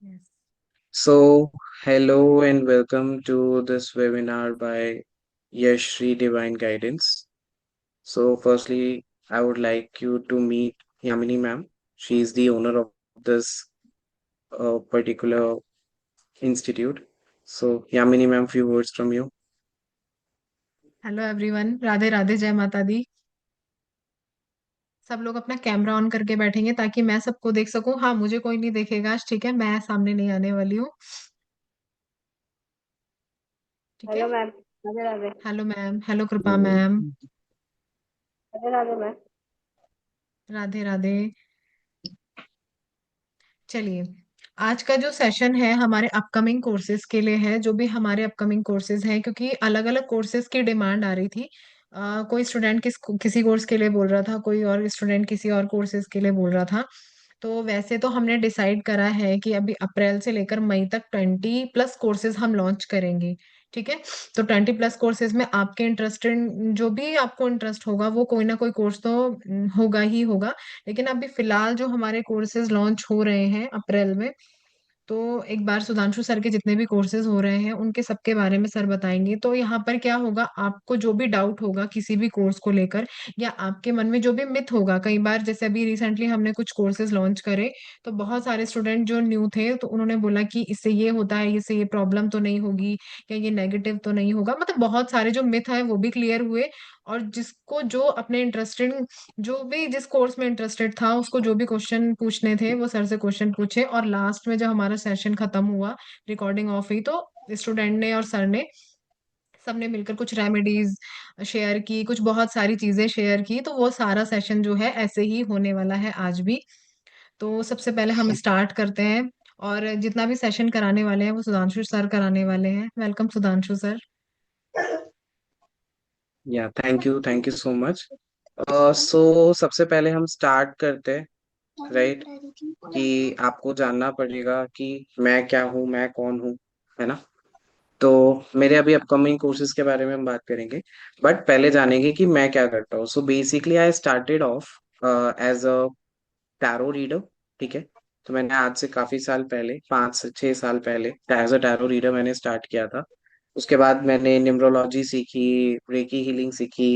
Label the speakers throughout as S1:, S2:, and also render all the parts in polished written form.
S1: Yes.
S2: So, hello and welcome to this webinar by Yashri Divine Guidance. So, firstly, I would like you to meet Yamini ma'am. She is the owner of this particular institute. So, Yamini ma'am, few words from you.
S1: Hello everyone, Radhe Radhe, जय माता दी। सब लोग अपना camera on करके बैठेंगे ताकि मैं सबको देख सकूं। हाँ, मुझे कोई नहीं देखेगा, ठीक है। मैं सामने नहीं आने वाली हूँ। ठीक है।
S3: Hello ma'am. Radhe Radhe.
S1: Hello ma'am, hello कृपा मैम।
S3: राधे राधे मैम।
S1: राधे राधे। चलिए, आज का जो सेशन है हमारे अपकमिंग कोर्सेज के लिए है। जो भी हमारे अपकमिंग कोर्सेज हैं, क्योंकि अलग अलग कोर्सेज की डिमांड आ रही थी। कोई स्टूडेंट किसी कोर्स के लिए बोल रहा था, कोई और स्टूडेंट किसी और कोर्सेज के लिए बोल रहा था। तो वैसे तो हमने डिसाइड करा है कि अभी अप्रैल से लेकर मई तक 20+ कोर्सेज हम लॉन्च करेंगे। ठीक है। तो 20+ कोर्सेज में आपके इंटरेस्टेड, जो भी आपको इंटरेस्ट होगा, वो कोई ना कोई कोर्स तो होगा ही होगा। लेकिन अभी फिलहाल जो हमारे कोर्सेज लॉन्च हो रहे हैं अप्रैल में, तो एक बार सुधांशु सर के जितने भी कोर्सेज हो रहे हैं उनके सबके बारे में सर बताएंगे। तो यहाँ पर क्या होगा, आपको जो भी डाउट होगा किसी भी कोर्स को लेकर, या आपके मन में जो भी मिथ होगा, कई बार जैसे अभी रिसेंटली हमने कुछ कोर्सेज लॉन्च करे, तो बहुत सारे स्टूडेंट जो न्यू थे तो उन्होंने बोला कि इससे ये होता है, इससे ये प्रॉब्लम तो नहीं होगी, या ये नेगेटिव तो नहीं होगा। मतलब बहुत सारे जो मिथ है वो भी क्लियर हुए। और जिसको जो अपने इंटरेस्टेड, जो भी जिस कोर्स में इंटरेस्टेड था, उसको जो भी क्वेश्चन पूछने थे वो सर से क्वेश्चन पूछे। और लास्ट में जब हमारा सेशन खत्म हुआ, रिकॉर्डिंग ऑफ हुई, तो स्टूडेंट ने और सर ने सबने मिलकर कुछ रेमेडीज शेयर की, कुछ बहुत सारी चीजें शेयर की। तो वो सारा सेशन जो है ऐसे ही होने वाला है आज भी। तो सबसे पहले हम स्टार्ट करते हैं। और जितना भी सेशन कराने वाले हैं वो सुधांशु सर कराने वाले हैं। Welcome Sudhanshu sir.
S2: या थैंक यू सो मच। सो सबसे पहले हम स्टार्ट करते हैं, राइट? कि आपको जानना पड़ेगा कि मैं क्या हूँ, मैं कौन हूँ, है ना? तो मेरे अभी अपकमिंग कोर्सेज के बारे में हम बात करेंगे, बट पहले जानेंगे कि मैं क्या करता हूँ। So basically I started off as a tarot reader. ठीक है। तो मैंने आज से काफी साल पहले, 5 से 6 साल पहले, एज अ टैरो रीडर मैंने स्टार्ट किया था। उसके बाद मैंने न्यूमरोलॉजी सीखी, रेकी हीलिंग सीखी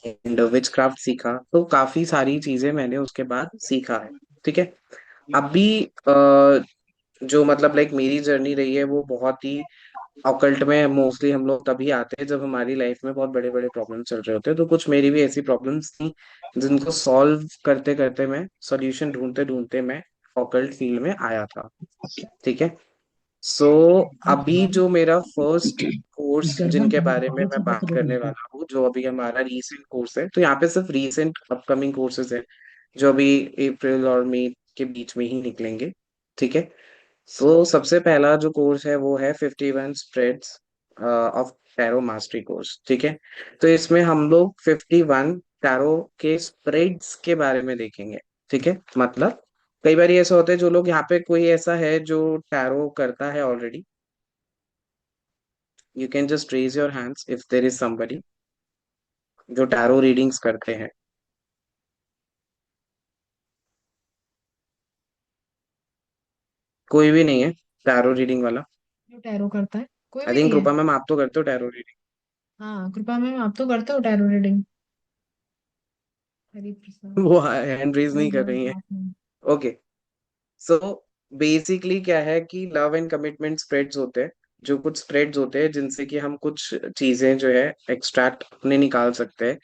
S2: एंड विचक्राफ्ट सीखा। तो काफी सारी चीजें मैंने उसके बाद सीखा है। ठीक है। अभी जो मतलब लाइक मेरी जर्नी रही है वो बहुत ही ऑकल्ट में। मोस्टली हम लोग तभी आते हैं जब हमारी लाइफ में बहुत बड़े बड़े प्रॉब्लम चल रहे होते हैं। तो कुछ मेरी भी ऐसी प्रॉब्लम्स थी जिनको सॉल्व करते करते, मैं सॉल्यूशन ढूंढते ढूंढते मैं ऑकल्ट फील्ड में आया था। ठीक है। सो अभी जो मेरा फर्स्ट कोर्स जिनके बारे में मैं बात करने वाला हूँ, जो अभी हमारा रीसेंट कोर्स है, तो यहाँ पे सिर्फ रीसेंट अपकमिंग कोर्सेज है जो अभी अप्रैल और मई के बीच में ही निकलेंगे। ठीक है। सो सबसे पहला जो कोर्स है वो है 51 spreads of tarot mastery course. ठीक है। तो इसमें हम लोग 51 टैरो के स्प्रेड्स के बारे में देखेंगे। ठीक है। मतलब कई बार ऐसा होता है, जो लोग यहाँ पे, कोई ऐसा है जो टैरो करता है already, you can just raise your hands if there is somebody जो टैरो रीडिंग्स करते हैं। कोई भी नहीं है टैरो रीडिंग वाला?
S1: जो टैरो करता है कोई
S2: आई
S1: भी
S2: थिंक
S1: नहीं है।
S2: कृपा मैम आप तो करते हो टैरो रीडिंग।
S1: हाँ कृपा मैम, आप तो करते हो टैरो रीडिंग। हरी प्रसाद।
S2: वो हैंड रेज
S1: कोई
S2: नहीं कर रही है।
S1: बात नहीं।
S2: ओके। सो बेसिकली क्या है कि लव एंड कमिटमेंट स्प्रेड्स होते हैं। जो कुछ स्प्रेड्स होते हैं जिनसे कि हम कुछ चीजें जो है एक्सट्रैक्ट अपने निकाल सकते हैं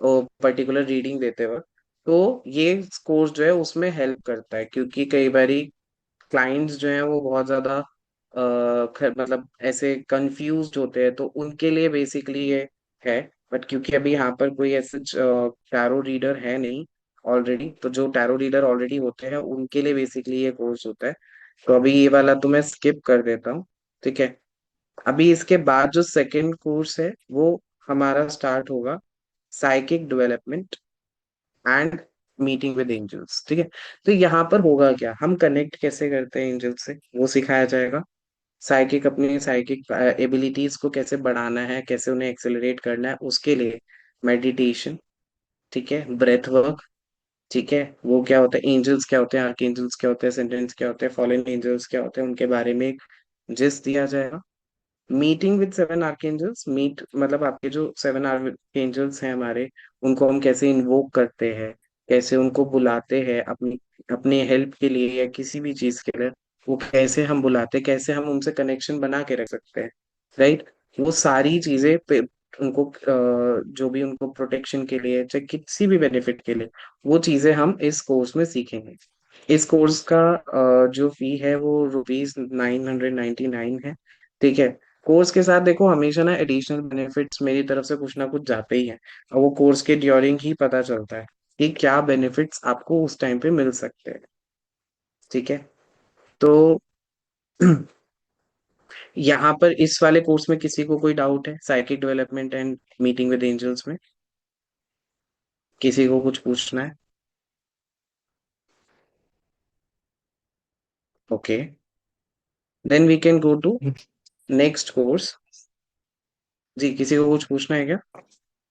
S2: और पर्टिकुलर रीडिंग देते वक्त। तो ये कोर्स जो है उसमें हेल्प करता है, क्योंकि कई बारी क्लाइंट्स जो हैं वो बहुत ज्यादा मतलब ऐसे कंफ्यूज्ड होते हैं, तो उनके लिए बेसिकली ये है। बट क्योंकि अभी यहाँ पर कोई ऐसे टैरो रीडर है नहीं ऑलरेडी, तो जो टैरो रीडर ऑलरेडी होते हैं उनके लिए बेसिकली ये कोर्स होता है। तो अभी ये वाला तो मैं स्किप कर देता हूँ। ठीक है। अभी इसके बाद जो सेकंड कोर्स है वो हमारा स्टार्ट होगा, psychic development and meeting with angels. ठीक है। तो यहाँ पर होगा क्या, हम कनेक्ट कैसे करते हैं एंजल से वो सिखाया जाएगा। साइकिक, अपनी साइकिक एबिलिटीज को कैसे बढ़ाना है, कैसे उन्हें एक्सेलरेट करना है, उसके लिए मेडिटेशन, ठीक है, ब्रेथ वर्क, ठीक है, वो क्या होता है, एंजल्स क्या होते हैं, आर्क एंजल्स क्या होते हैं, सेंटेंस क्या होते हैं, फॉलन एंजल्स क्या होते हैं, उनके बारे में एक जिस्ट दिया जाएगा। Meeting with seven archangels, meet मतलब आपके जो सेवन आर्कएंजल्स हैं हमारे, उनको हम कैसे इन्वोक करते हैं, कैसे उनको बुलाते हैं अपनी अपनी हेल्प के लिए या किसी भी चीज के लिए, वो कैसे हम बुलाते हैं, कैसे हम उनसे कनेक्शन बना के रख सकते हैं, राइट। वो सारी चीजें उनको जो भी उनको प्रोटेक्शन के लिए चाहे किसी भी बेनिफिट के लिए, वो चीजें हम इस कोर्स में सीखेंगे। इस कोर्स का जो फी है वो ₹999 है। ठीक है। कोर्स के साथ देखो हमेशा ना एडिशनल बेनिफिट्स मेरी तरफ से कुछ ना कुछ जाते ही हैं, और वो कोर्स के ड्यूरिंग ही पता चलता है कि क्या बेनिफिट्स आपको उस टाइम पे मिल सकते हैं। ठीक है। तो यहाँ पर इस वाले कोर्स में किसी को कोई डाउट है, psychic development and meeting with angels में किसी को कुछ पूछना है? Okay, then we can go to next course. जी, किसी को कुछ पूछना है क्या?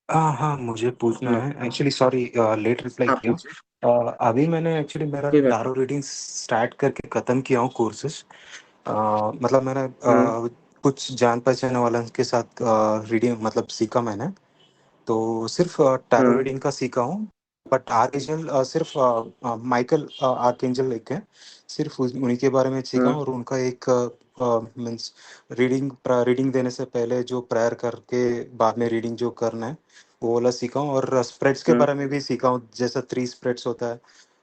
S4: हाँ हाँ, मुझे पूछना
S2: नो।
S4: है एक्चुअली, सॉरी लेट रिप्लाई
S2: हाँ
S4: किया।
S2: पूछिए।
S4: अभी मैंने एक्चुअली मेरा
S2: कोई बात नहीं।
S4: टैरो रीडिंग स्टार्ट करके ख़त्म किया हूँ कोर्सेज। मतलब मैंने
S2: हम्म।
S4: कुछ जान पहचान वालों के साथ रीडिंग मतलब सीखा मैंने। तो सिर्फ टैरो
S2: हम्म।
S4: रीडिंग का सीखा हूँ। बट आर्कएंजल सिर्फ माइकल आर्कएंजल एक है, सिर्फ उन्हीं के बारे में सीखा
S2: हम्म।
S4: हूँ। और उनका एक मीन्स रीडिंग रीडिंग देने से पहले जो प्रेयर करके बाद में रीडिंग जो करना है वो वाला सीखा हूँ। और स्प्रेड्स के
S2: हम्म।
S4: बारे में भी सीखा हूँ, जैसा 3 स्प्रेड्स होता है,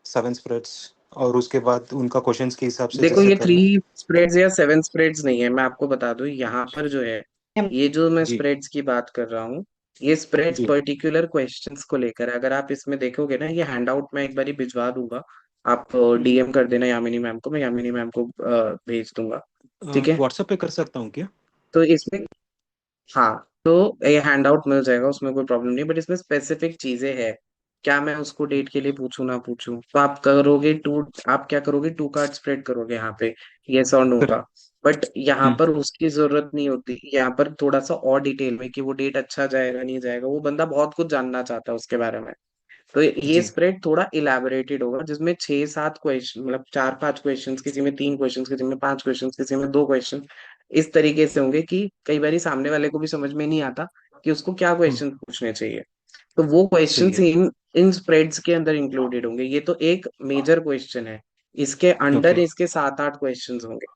S4: 7 स्प्रेड्स। और उसके बाद उनका क्वेश्चंस के हिसाब से
S2: देखो
S4: जैसे
S2: ये थ्री
S4: करना है।
S2: स्प्रेड्स या सेवन स्प्रेड्स नहीं है, मैं आपको बता दूं यहाँ पर जो है, ये जो मैं
S4: जी
S2: स्प्रेड्स की बात कर रहा हूँ, ये स्प्रेड्स
S4: जी।
S2: पर्टिकुलर क्वेश्चंस को लेकर है। अगर आप इसमें देखोगे ना, ये हैंडआउट मैं एक बार ही भिजवा दूंगा, आप डीएम कर देना यामिनी मैम को, मैं यामिनी मैम को भेज दूंगा। ठीक है।
S4: व्हाट्सएप पे कर सकता हूँ क्या?
S2: तो इसमें, हाँ, तो ये हैंडआउट मिल जाएगा, उसमें कोई प्रॉब्लम नहीं, बट इसमें स्पेसिफिक चीजें हैं। क्या मैं उसको डेट के लिए पूछूं ना पूछूं, तो आप करोगे टू, आप क्या करोगे, टू कार्ड स्प्रेड करोगे यहाँ पे, यस और नो का।
S4: करेक्ट।
S2: बट यहाँ
S4: हम्म।
S2: पर उसकी जरूरत नहीं होती, यहाँ पर थोड़ा सा और डिटेल में कि वो डेट अच्छा जाएगा नहीं जाएगा, वो बंदा बहुत कुछ जानना चाहता है उसके बारे में। तो ये
S4: जी।
S2: स्प्रेड थोड़ा इलेबोरेटेड होगा, जिसमें 6-7 क्वेश्चन, मतलब 4-5 क्वेश्चन, किसी में 3 क्वेश्चन, किसी में 5 क्वेश्चन, किसी में 2 क्वेश्चन, इस तरीके से होंगे कि कई बार सामने वाले को भी समझ में नहीं आता कि उसको क्या
S4: हम्म।
S2: क्वेश्चन पूछने चाहिए। तो वो क्वेश्चन
S4: सही है।
S2: इन इन स्प्रेड्स के अंदर इंक्लूडेड होंगे। ये तो एक मेजर क्वेश्चन है, इसके अंडर
S4: ओके।
S2: इसके 7-8 क्वेश्चंस होंगे।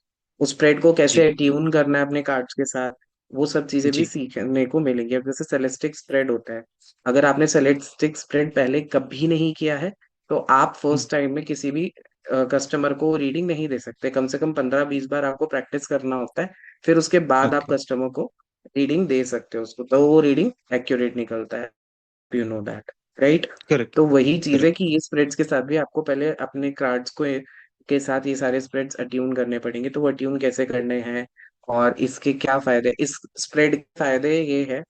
S2: उस स्प्रेड को
S4: जी
S2: कैसे ट्यून करना है अपने कार्ड्स के साथ, वो सब चीजें भी
S4: जी।
S2: सीखने को मिलेंगी। अब जैसे सेलेस्टिक स्प्रेड होता है, अगर आपने सेलेस्टिक स्प्रेड पहले कभी नहीं किया है, तो आप
S4: हम्म।
S2: फर्स्ट टाइम में किसी भी कस्टमर को रीडिंग नहीं दे सकते, कम से कम 15-20 बार आपको प्रैक्टिस करना होता है, फिर उसके बाद आप
S4: ओके।
S2: कस्टमर को रीडिंग दे सकते हो उसको, तो वो रीडिंग एक्यूरेट निकलता है, you know that, right.
S4: Correct.
S2: तो वही चीज है
S4: करेक्ट।
S2: कि ये स्प्रेड्स के साथ भी आपको पहले अपने कार्ड्स को के साथ ये सारे स्प्रेड्स अट्यून करने पड़ेंगे। तो वो अट्यून कैसे करने हैं और इसके क्या फायदे, इस स्प्रेड के फायदे ये है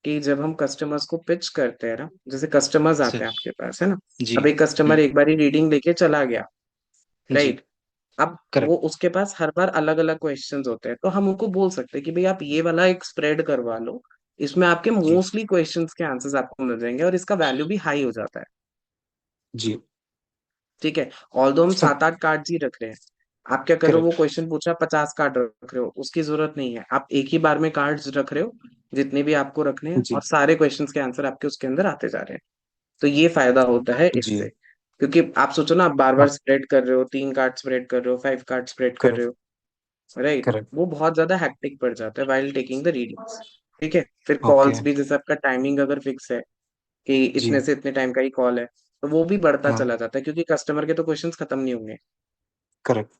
S2: कि जब हम कस्टमर्स को पिच करते हैं ना, जैसे कस्टमर्स आते
S4: सर।
S2: हैं आपके पास, है ना,
S4: जी।
S2: अब एक कस्टमर एक बारी रीडिंग लेके चला गया,
S4: जी।
S2: राइट। अब वो
S4: करेक्ट।
S2: उसके पास हर बार अलग अलग क्वेश्चंस होते हैं, तो हम उनको बोल सकते हैं कि भाई आप ये वाला एक स्प्रेड करवा लो, इसमें आपके
S4: जी
S2: मोस्टली क्वेश्चंस के आंसर्स आपको मिल जाएंगे और इसका वैल्यू भी हाई हो जाता है।
S4: जी।
S2: ठीक है। ऑल्दो हम
S4: सर।
S2: 7-8 कार्ड ही रख रहे हैं, आप क्या कर रहे हो, वो
S4: करेक्ट।
S2: क्वेश्चन पूछा 50 कार्ड रख रहे हो, उसकी जरूरत नहीं है, आप एक ही बार में कार्ड्स रख रहे हो जितने भी आपको रखने हैं, और
S4: जी
S2: सारे क्वेश्चंस के आंसर आपके उसके अंदर आते जा रहे हैं। तो ये फायदा होता है
S4: जी।
S2: इससे, क्योंकि आप सोचो ना, आप बार बार
S4: हाँ।
S2: स्प्रेड कर रहे हो, 3 कार्ड स्प्रेड कर रहे हो, 5 कार्ड स्प्रेड कर रहे
S4: करेक्ट।
S2: हो, राइट,
S4: करेक्ट।
S2: वो बहुत ज्यादा हैक्टिक पड़ जाता है वाइल टेकिंग द रीडिंग्स। ठीक है। फिर
S4: ओके।
S2: कॉल्स भी, जैसे आपका टाइमिंग अगर फिक्स है कि
S4: जी।
S2: इतने से इतने टाइम का ही कॉल है, तो वो भी बढ़ता
S4: हाँ।
S2: चला जाता है, क्योंकि कस्टमर के तो क्वेश्चंस खत्म नहीं होंगे,
S4: करेक्ट।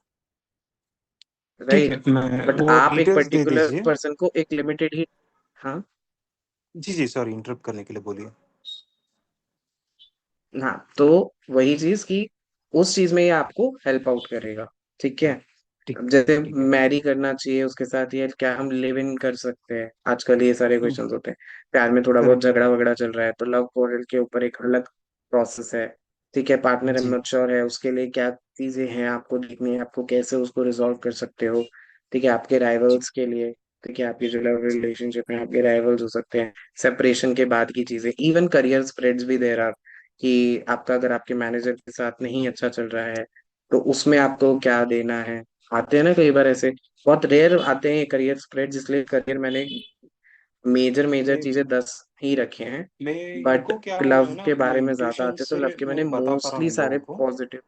S4: ठीक है,
S2: राइट।
S4: मैं
S2: बट
S4: वो
S2: आप एक
S4: डिटेल्स दे
S2: पर्टिकुलर
S4: दीजिए।
S2: पर्सन को एक लिमिटेड ही, हाँ,
S4: जी जी, सॉरी इंटरप्ट करने के लिए, बोलिए।
S2: हाँ, तो वही चीज कि उस चीज में ये आपको हेल्प आउट करेगा। ठीक है।
S4: ठीक।
S2: अब जैसे
S4: ठीक है।
S2: मैरी करना चाहिए उसके साथ, ये क्या हम लिव इन कर सकते हैं, आजकल ये सारे क्वेश्चंस होते हैं। प्यार में थोड़ा बहुत
S4: करेक्ट।
S2: झगड़ा वगड़ा चल रहा है, तो लव पोर्टल के ऊपर एक अलग प्रोसेस है। ठीक है। पार्टनर
S4: जी
S2: इमेच्योर है, उसके लिए क्या चीजें हैं आपको देखनी है, आपको कैसे उसको रिजॉल्व कर सकते हो। ठीक है। आपके
S4: जी।
S2: राइवल्स के लिए, ठीक है, आपकी जो लव रिलेशनशिप में आपके राइवल्स हो सकते हैं, सेपरेशन के बाद की चीजें, इवन करियर स्प्रेड्स भी देर आर, कि आपका अगर आपके मैनेजर के साथ नहीं अच्छा चल रहा है तो उसमें आपको क्या देना है। आते हैं ना कई बार ऐसे, बहुत रेयर आते हैं करियर स्प्रेड, इसलिए करियर मैंने मेजर मेजर
S4: मैं
S2: चीजें 10 ही रखे हैं।
S4: मैं
S2: बट
S4: इनको क्या
S2: लव
S4: मैं ना
S2: के
S4: अपने
S2: बारे में ज्यादा
S4: इंट्यूशन
S2: आते हैं, तो
S4: से
S2: लव के मैंने
S4: मैं बता पा रहा हूँ
S2: मोस्टली
S4: इन लोगों
S2: सारे
S4: को।
S2: पॉजिटिव।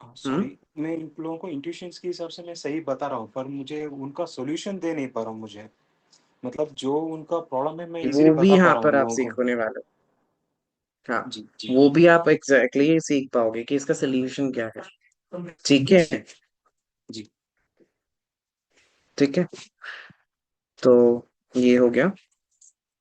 S2: हम्म।
S4: सॉरी, मैं इन लोगों को इंट्यूशंस के हिसाब से मैं सही बता रहा हूँ, पर मुझे उनका सॉल्यूशन दे नहीं पा रहा हूँ मुझे। मतलब जो उनका प्रॉब्लम है मैं इजीली
S2: वो भी
S4: बता पा
S2: यहाँ
S4: रहा हूँ
S2: पर
S4: उन
S2: आप
S4: लोगों को।
S2: सीखने वाले हो। हाँ,
S4: जी जी
S2: वो भी आप एग्जैक्टली exactly सीख पाओगे कि इसका सोल्यूशन क्या है। ठीक है।
S4: जी।
S2: ठीक है, तो ये हो गया।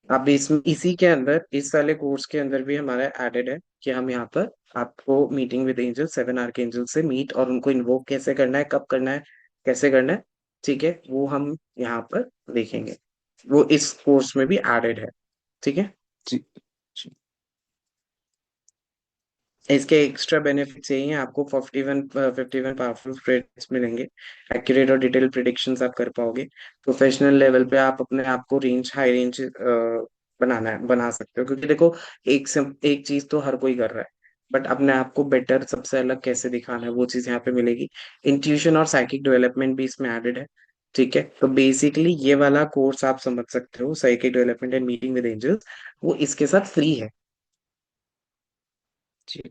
S2: अब इसी के अंदर, इस वाले कोर्स के अंदर भी हमारा एडेड है कि हम यहाँ पर आपको meeting with angel, 7 arc angel से मीट और उनको इन्वोक कैसे करना है, कब करना है, कैसे करना है, ठीक है, वो हम यहाँ पर देखेंगे। वो इस कोर्स में भी एडेड है। ठीक है।
S4: जी जी।
S2: इसके एक्स्ट्रा बेनिफिट्स यही हैं, आपको 51 पावरफुल ट्रेड्स मिलेंगे। एक्यूरेट और डिटेल प्रिडिक्शंस आप कर पाओगे। प्रोफेशनल लेवल पे आप अपने आप को हाई रेंज बना सकते हो, क्योंकि देखो एक चीज तो हर कोई कर रहा है, बट अपने आप को बेटर, सबसे अलग कैसे दिखाना है, वो चीज यहाँ पे मिलेगी। इंट्यूशन और साइकिक डेवलपमेंट भी इसमें एडेड है। ठीक है, तो बेसिकली ये वाला कोर्स आप समझ सकते हो, psychic development and meeting with angels, वो इसके साथ फ्री है।
S4: जी।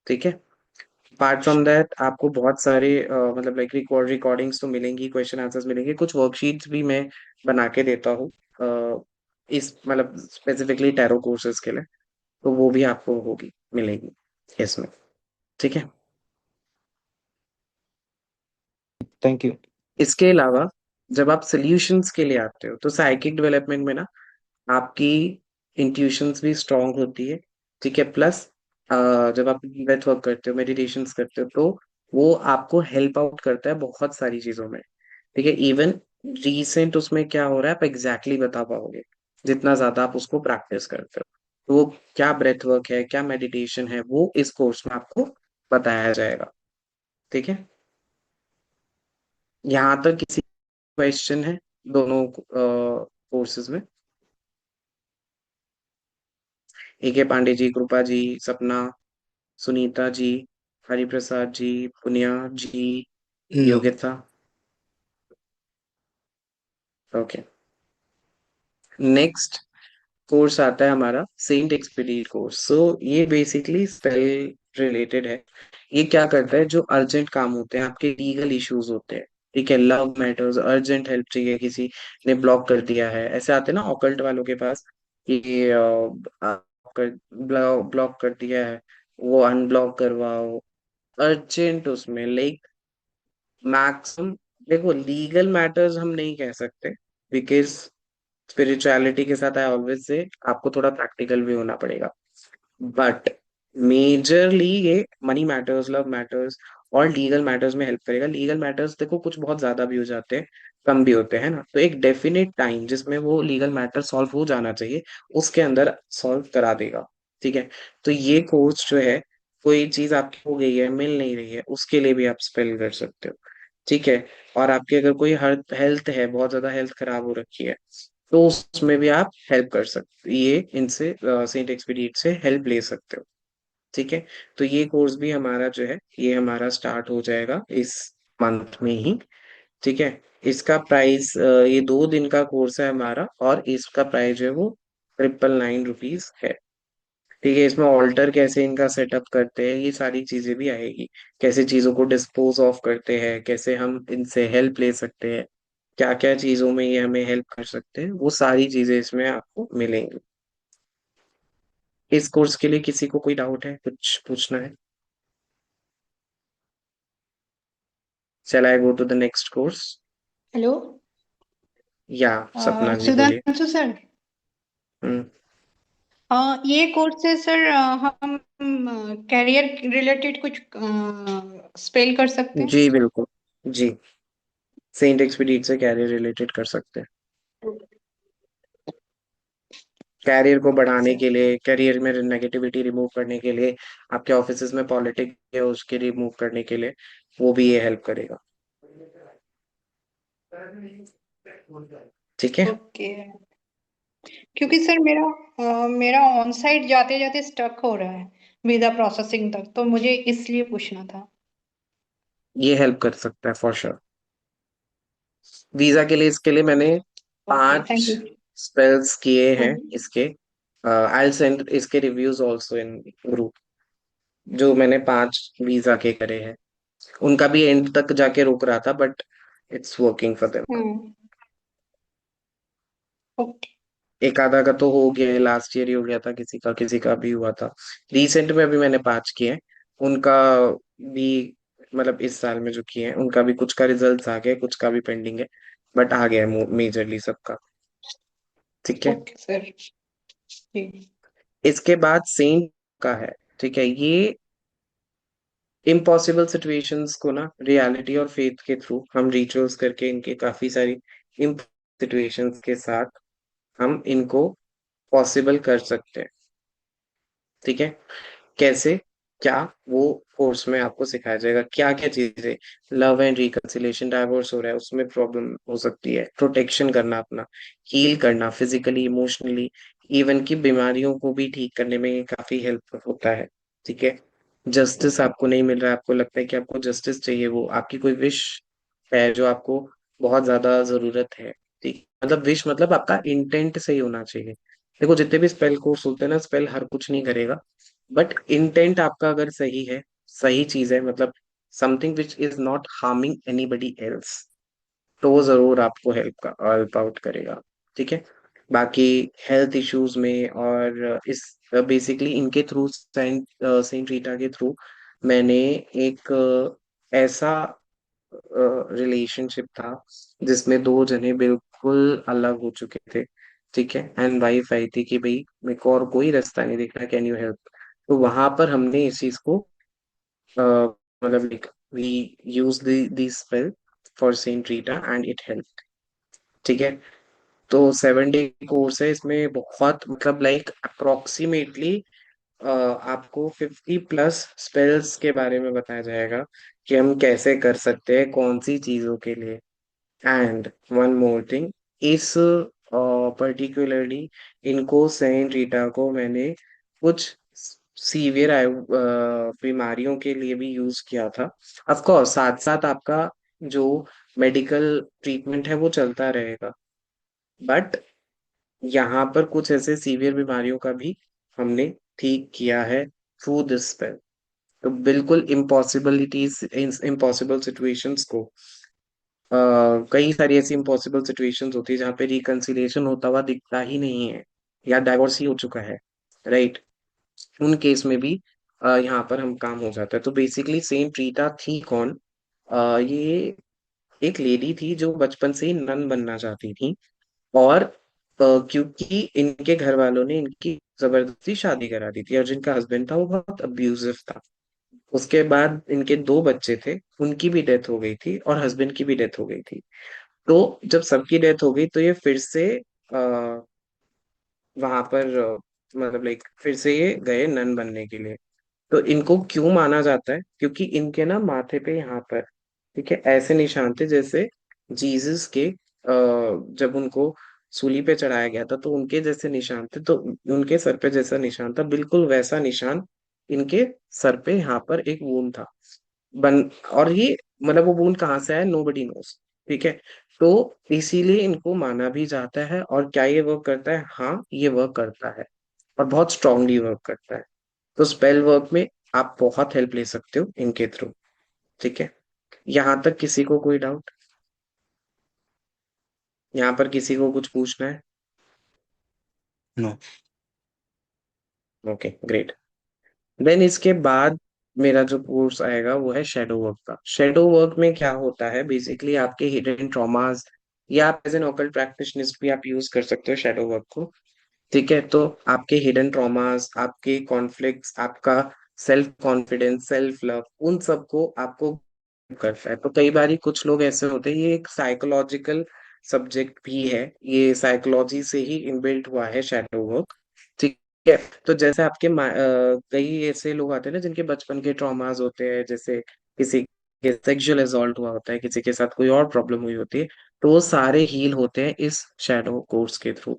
S2: ठीक है। अपार्ट फ्रॉम दैट आपको बहुत सारे मतलब लाइक रिकॉर्डिंग्स तो मिलेंगी, क्वेश्चन आंसर्स मिलेंगे, कुछ वर्कशीट्स भी मैं बना के देता हूँ इस मतलब स्पेसिफिकली टैरो कोर्सेज के लिए, तो वो भी आपको होगी, मिलेगी इसमें। ठीक है।
S4: Thank you.
S2: इसके अलावा जब आप सॉल्यूशंस के लिए आते हो तो साइकिक डेवलपमेंट में ना आपकी इंट्यूशंस भी स्ट्रांग होती है। ठीक है, प्लस जब आप ब्रेथ वर्क करते हो, मेडिटेशंस करते हो, तो वो आपको हेल्प आउट करता है बहुत सारी चीजों में। ठीक है, इवन रीसेंट उसमें क्या हो रहा है आप एग्जैक्टली बता पाओगे, जितना ज्यादा आप उसको प्रैक्टिस करते हो। तो वो क्या ब्रेथ वर्क है, क्या मेडिटेशन है, वो इस कोर्स में आपको बताया जाएगा। ठीक है। यहाँ तक किसी क्वेश्चन है दोनों कोर्सेज में? AK Pandey ji, Kripa ji, Sapna, Sunita ji, Hariprasad ji, Punia ji,
S4: no.
S2: Yogita. Okay. Next course आता है हमारा सेंट एक्सपीडिट कोर्स। सो ये बेसिकली स्पेल रिलेटेड है। ये क्या करता है, जो अर्जेंट काम होते हैं, आपके लीगल इश्यूज होते हैं, ठीक है, लव मैटर्स, अर्जेंट हेल्प चाहिए, किसी ने ब्लॉक कर दिया है, ऐसे आते हैं ना ऑकल्ट वालों के पास कि ब्लॉक कर दिया है, वो अनब्लॉक करवाओ, अर्जेंट उसमें लाइक मैक्सिमम। देखो लीगल मैटर्स हम नहीं कह सकते, बिकॉज स्पिरिचुअलिटी के साथ आई ऑलवेज से आपको थोड़ा प्रैक्टिकल भी होना पड़ेगा। बट मेजरली ये मनी मैटर्स, लव मैटर्स और लीगल मैटर्स में हेल्प करेगा। लीगल मैटर्स देखो कुछ बहुत ज्यादा भी हो जाते हैं, कम भी होते हैं ना, तो एक डेफिनेट टाइम जिसमें वो लीगल मैटर सॉल्व हो जाना चाहिए, उसके अंदर सॉल्व करा देगा। ठीक है, तो ये कोर्स जो है, कोई चीज आपकी हो गई है, मिल नहीं रही है, उसके लिए भी आप स्पेल कर सकते हो। ठीक है, और आपकी अगर कोई हेल्थ है, बहुत ज्यादा हेल्थ खराब हो रखी है, तो उसमें भी आप हेल्प कर सकते हो, ये इनसे सेंट एक्सपीडिट से हेल्प ले सकते हो। ठीक है, तो ये कोर्स भी हमारा जो है, ये हमारा स्टार्ट हो जाएगा इस मंथ में ही। ठीक है, इसका प्राइस, ये 2 दिन का कोर्स है हमारा, और इसका प्राइस जो है वो 999 रुपीज है। ठीक है, इसमें ऑल्टर कैसे इनका सेटअप करते हैं, ये सारी चीजें भी आएगी, कैसे चीजों को डिस्पोज ऑफ करते हैं, कैसे हम इनसे हेल्प ले सकते हैं, क्या क्या चीजों में ये हमें हेल्प कर सकते हैं, वो सारी चीजें इसमें आपको मिलेंगी। इस कोर्स के लिए किसी को कोई डाउट है, कुछ पूछना है? Shall I go to the next course?
S5: Hello.
S2: या सपना जी बोलिए।
S5: सुधांशु सर।
S2: हम्म।
S5: ये कोर्स है सर, हम कैरियर रिलेटेड कुछ स्पेल कर सकते हैं।
S2: जी बिल्कुल। जी, सेंट एक्सपीडिट से कैरियर रिलेटेड कर सकते हैं। कैरियर को बढ़ाने के लिए, कैरियर में नेगेटिविटी रिमूव करने के लिए, आपके ऑफिस में पॉलिटिक्स है उसके रिमूव करने के लिए, वो भी ये हेल्प करेगा। ठीक है।
S5: ओके। क्योंकि सर मेरा ऑन साइट जाते जाते स्टक हो रहा है वीजा प्रोसेसिंग तक, तो मुझे इसलिए पूछना था।
S2: ये हेल्प कर सकता है फॉर श्योर। वीजा के लिए इसके लिए मैंने
S5: ओके,
S2: 5
S5: थैंक यू।
S2: स्पेल्स किए हैं इसके। आई सेंड इसके रिव्यूज ऑल्सो इन ग्रुप, जो मैंने 5 वीजा के करे हैं। उनका भी एंड तक जाके रुक रहा था, but it's working for them.
S5: Okay.
S2: एक आधा का तो हो गया है, लास्ट ईयर ही हो गया था किसी का भी हुआ था। रिसेंट में अभी मैंने 5 किए हैं। उनका भी मतलब इस साल में जो किए हैं उनका भी कुछ का रिजल्ट्स आ गए, कुछ का भी पेंडिंग है, बट आ गया है मेजरली सबका। ठीक है।
S5: Okay sir. जी।
S2: इसके बाद सेंट का है। ठीक है, ये इम्पॉसिबल सिचुएशंस को ना रियलिटी और फेथ के थ्रू हम रिचुअल्स करके इनके काफी सारी सिचुएशंस के साथ हम इनको पॉसिबल कर सकते हैं। ठीक है। कैसे, क्या, वो कोर्स में आपको सिखाया जाएगा। क्या क्या चीजें, लव एंड रिकंसिलिएशन, डाइवोर्स हो रहा है उसमें प्रॉब्लम हो सकती है, प्रोटेक्शन करना अपना, हील करना फिजिकली इमोशनली, इवन की बीमारियों को भी ठीक करने में ये काफी हेल्प होता है। ठीक है। जस्टिस आपको नहीं मिल रहा है, आपको लगता है कि आपको जस्टिस चाहिए, वो आपकी कोई विश है जो आपको बहुत ज्यादा जरूरत है। ठीक, मतलब विश मतलब आपका इंटेंट सही होना चाहिए। देखो जितने भी स्पेल कोर्स होते हैं ना, स्पेल हर कुछ नहीं करेगा, बट इंटेंट आपका अगर सही है, सही चीज है, मतलब something which is not harming anybody else, तो वो जरूर आपको हेल्प आउट करेगा। ठीक है। बाकी हेल्थ इश्यूज में और इस बेसिकली इनके थ्रू सेंट सेंट रीटा के थ्रू मैंने एक ऐसा रिलेशनशिप था जिसमें 2 जने बिल्कुल अलग हो चुके थे। ठीक है, एंड वाइफ आई थी कि भाई मेरे को और कोई रास्ता नहीं दिख रहा, कैन यू हेल्प। तो वहां पर हमने इस चीज को मतलब like we use this spell for saint Rita and it help. ठीक है। तो 7 डे कोर्स है, इसमें बहुत मतलब लाइक अप्रोक्सीमेटली आपको 50+ स्पेल्स के बारे में बताया जाएगा कि हम कैसे कर सकते हैं कौन सी चीजों के लिए। एंड वन मोर थिंग, इस पर्टिकुलरली इनको सेंट रीटा को मैंने कुछ सीवियर बीमारियों के लिए भी यूज किया था। ऑफ कोर्स साथ साथ आपका जो मेडिकल ट्रीटमेंट है वो चलता रहेगा, बट यहाँ पर कुछ ऐसे सीवियर बीमारियों का भी हमने ठीक किया है थ्रू दिस स्पेल। तो बिल्कुल इम्पॉसिबिलिटीज, इम्पॉसिबल सिचुएशंस को कई सारी ऐसी इम्पॉसिबल सिचुएशंस होती है जहाँ पे रिकंसिलिएशन होता हुआ दिखता ही नहीं है, या डाइवोर्स ही हो चुका है, राइट। उन केस में भी यहाँ पर हम काम हो जाता है। तो बेसिकली सेंट रीटा थी कौन? ये एक लेडी थी जो बचपन से ही नन बनना चाहती थी, और क्योंकि इनके घर वालों ने इनकी जबरदस्ती शादी करा दी थी, और जिनका हस्बैंड था वो बहुत अब्यूजिव था। उसके बाद इनके 2 बच्चे थे, उनकी भी डेथ हो गई थी और हस्बैंड की भी डेथ हो गई थी। तो जब सबकी डेथ हो गई तो ये फिर से वहां पर मतलब लाइक फिर से ये गए नन बनने के लिए। तो इनको क्यों माना जाता है? क्योंकि इनके ना माथे पे यहाँ पर, ठीक है, ऐसे निशान थे जैसे जीसस के जब उनको सूली पे चढ़ाया गया था तो उनके जैसे निशान थे, तो उनके सर पे जैसा निशान था, बिल्कुल वैसा निशान इनके सर पे यहाँ पर एक वूंड था बन। और ये मतलब वो वूंड कहाँ से आया, नोबडी नोस। ठीक है। तो इसीलिए इनको माना भी जाता है। और क्या ये वर्क करता है? हाँ, ये वर्क करता है, और बहुत स्ट्रांगली वर्क करता है। तो स्पेल वर्क में आप बहुत हेल्प ले सकते हो इनके थ्रू। ठीक है। यहाँ तक किसी को कोई डाउट? यहाँ पर किसी को कुछ पूछना है?
S4: नो।
S2: Okay, great. देन इसके बाद मेरा जो कोर्स आएगा वो है शेडो वर्क का। शेडो वर्क में क्या होता है, बेसिकली आपके हिडन ट्रॉमास, या आप एज एन ऑकल्ट प्रैक्टिशनिस्ट भी आप यूज कर सकते हो शेडो वर्क को। ठीक है। तो आपके हिडन ट्रॉमास, आपके कॉन्फ्लिक्ट्स, आपका सेल्फ कॉन्फिडेंस, सेल्फ लव, उन सबको आपको करता है। तो कई बार कुछ लोग ऐसे होते हैं, ये एक साइकोलॉजिकल सब्जेक्ट भी है, ये साइकोलॉजी से ही इनबिल्ट हुआ है शैडो वर्क। ठीक है। तो जैसे आपके कई ऐसे लोग आते हैं ना जिनके बचपन के ट्रॉमास होते हैं, जैसे किसी के सेक्सुअल असॉल्ट हुआ होता है, किसी के साथ कोई और प्रॉब्लम हुई होती है, तो वो सारे हील होते हैं इस शैडो कोर्स के थ्रू।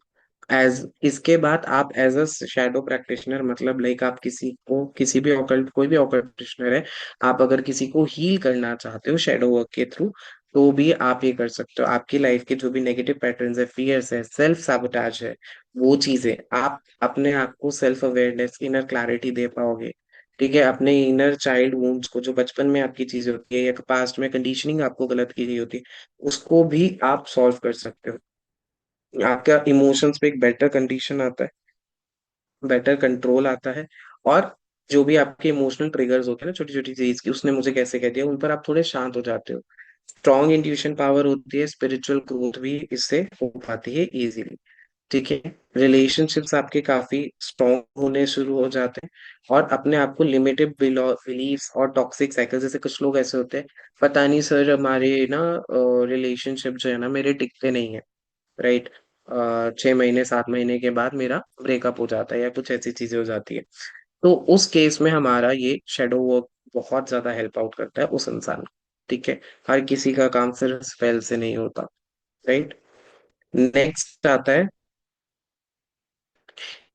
S2: एज इसके बाद आप एज अ शैडो प्रैक्टिशनर, मतलब लाइक आप किसी को, किसी भी ऑकल्ट, कोई भी ऑकल्ट प्रैक्टिशनर है, आप अगर किसी को हील करना चाहते हो शैडो वर्क के थ्रू, तो भी आप ये कर सकते हो। आपकी लाइफ के जो भी नेगेटिव पैटर्न्स है, फियर्स है, सेल्फ साबोटाज है, वो चीजें आप अपने आप को सेल्फ अवेयरनेस, इनर क्लैरिटी दे पाओगे। ठीक है, अपने इनर चाइल्ड वुंड्स को, जो बचपन में आपकी चीजें होती है या पास्ट में कंडीशनिंग आपको गलत की गई होती है, उसको भी आप सॉल्व कर सकते हो। आपका इमोशंस पे एक बेटर कंडीशन आता है, बेटर कंट्रोल आता है। और जो भी आपके इमोशनल ट्रिगर्स होते हैं ना, छोटी छोटी चीज की, उसने मुझे कैसे कह दिया, उन पर आप थोड़े शांत हो जाते हो। स्ट्रॉन्ग इंट्यूशन पावर होती है, स्पिरिचुअल ग्रोथ भी इससे हो पाती है इजीली। ठीक है, रिलेशनशिप्स आपके काफी स्ट्रॉन्ग होने शुरू हो जाते हैं। और अपने आप को लिमिटेड बिलीव्स और टॉक्सिक साइकिल, जैसे कुछ लोग ऐसे होते हैं, पता नहीं सर हमारे ना रिलेशनशिप जो है ना मेरे टिकते नहीं है, राइट, 6 महीने 7 महीने के बाद मेरा ब्रेकअप हो जाता है या कुछ ऐसी चीजें हो जाती है। तो उस केस में हमारा ये शेडो वर्क बहुत ज्यादा हेल्प आउट करता है उस इंसान को। ठीक है, हर किसी का काम सिर्फ स्पेल से नहीं होता, राइट। नेक्स्ट आता है